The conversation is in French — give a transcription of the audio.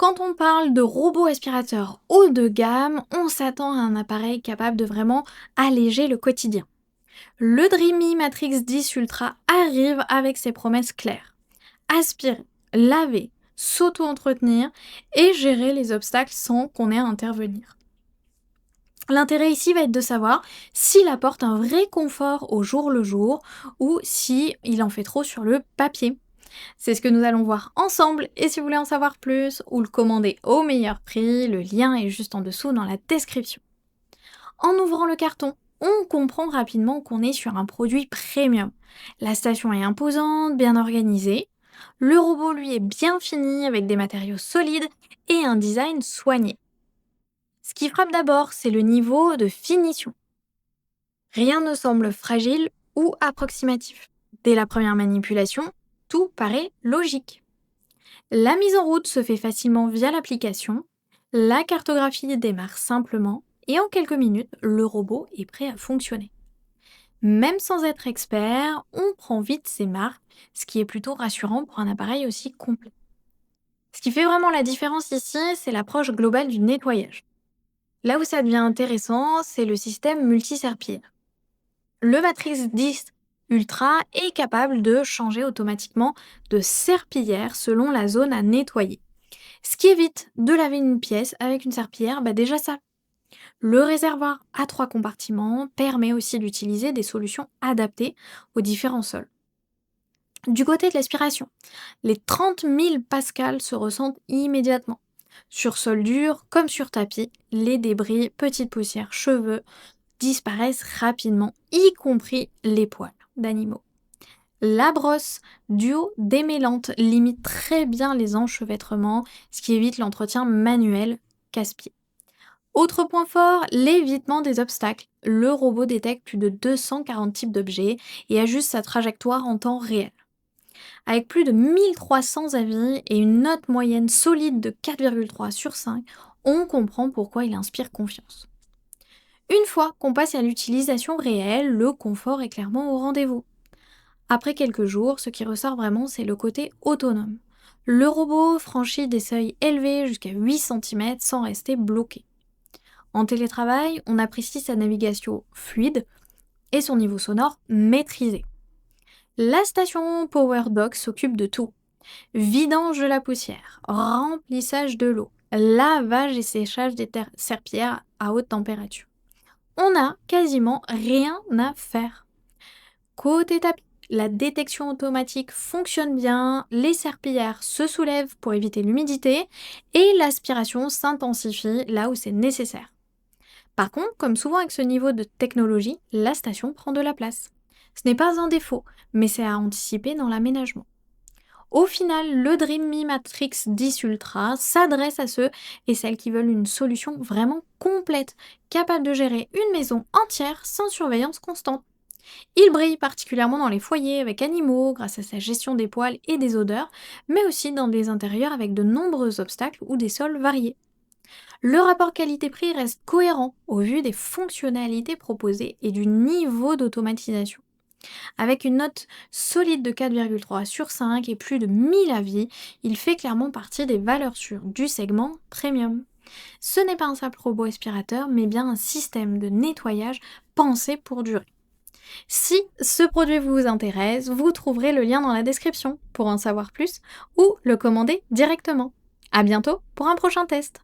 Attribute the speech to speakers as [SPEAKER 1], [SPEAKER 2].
[SPEAKER 1] Quand on parle de robot aspirateur haut de gamme, on s'attend à un appareil capable de vraiment alléger le quotidien. Le Dreamy Matrix 10 Ultra arrive avec ses promesses claires. Aspirer, laver, s'auto-entretenir et gérer les obstacles sans qu'on ait à intervenir. L'intérêt ici va être de savoir s'il apporte un vrai confort au jour le jour ou si il en fait trop sur le papier. C'est ce que nous allons voir ensemble et si vous voulez en savoir plus ou le commander au meilleur prix, le lien est juste en dessous dans la description. En ouvrant le carton, on comprend rapidement qu'on est sur un produit premium. La station est imposante, bien organisée. Le robot lui est bien fini avec des matériaux solides et un design soigné. Ce qui frappe d'abord, c'est le niveau de finition. Rien ne semble fragile ou approximatif. Dès la première manipulation, tout paraît logique. La mise en route se fait facilement via l'application, la cartographie démarre simplement et en quelques minutes, le robot est prêt à fonctionner. Même sans être expert, on prend vite ses marques, ce qui est plutôt rassurant pour un appareil aussi complet. Ce qui fait vraiment la différence ici, c'est l'approche globale du nettoyage. Là où ça devient intéressant, c'est le système multi-serpillère. Le Matrix 10 Ultra est capable de changer automatiquement de serpillière selon la zone à nettoyer. Ce qui évite de laver une pièce avec une serpillière, déjà ça. Le réservoir à 3 compartiments permet aussi d'utiliser des solutions adaptées aux différents sols. Du côté de l'aspiration, les 30 000 pascals se ressentent immédiatement. Sur sol dur comme sur tapis, les débris, petites poussières, cheveux disparaissent rapidement, y compris les poils d'animaux. La brosse duo démêlante limite très bien les enchevêtrements, ce qui évite l'entretien manuel casse-pied. Autre point fort, l'évitement des obstacles. Le robot détecte plus de 240 types d'objets et ajuste sa trajectoire en temps réel. Avec plus de 1300 avis et une note moyenne solide de 4,3 sur 5, on comprend pourquoi il inspire confiance. Une fois qu'on passe à l'utilisation réelle, le confort est clairement au rendez-vous. Après quelques jours, ce qui ressort vraiment, c'est le côté autonome. Le robot franchit des seuils élevés jusqu'à 8 cm sans rester bloqué. En télétravail, on apprécie sa navigation fluide et son niveau sonore maîtrisé. La station PowerDock s'occupe de tout. Vidange de la poussière, remplissage de l'eau, lavage et séchage des serpillères à haute température. On n'a quasiment rien à faire. Côté tapis, la détection automatique fonctionne bien, les serpillères se soulèvent pour éviter l'humidité et l'aspiration s'intensifie là où c'est nécessaire. Par contre, comme souvent avec ce niveau de technologie, la station prend de la place. Ce n'est pas un défaut, mais c'est à anticiper dans l'aménagement. Au final, le Dreamy Matrix 10 Ultra s'adresse à ceux et celles qui veulent une solution vraiment complète, capable de gérer une maison entière sans surveillance constante. Il brille particulièrement dans les foyers avec animaux grâce à sa gestion des poils et des odeurs, mais aussi dans des intérieurs avec de nombreux obstacles ou des sols variés. Le rapport qualité-prix reste cohérent au vu des fonctionnalités proposées et du niveau d'automatisation. Avec une note solide de 4,3 sur 5 et plus de 1000 avis, il fait clairement partie des valeurs sûres du segment premium. Ce n'est pas un simple robot aspirateur, mais bien un système de nettoyage pensé pour durer. Si ce produit vous intéresse, vous trouverez le lien dans la description pour en savoir plus ou le commander directement. À bientôt pour un prochain test.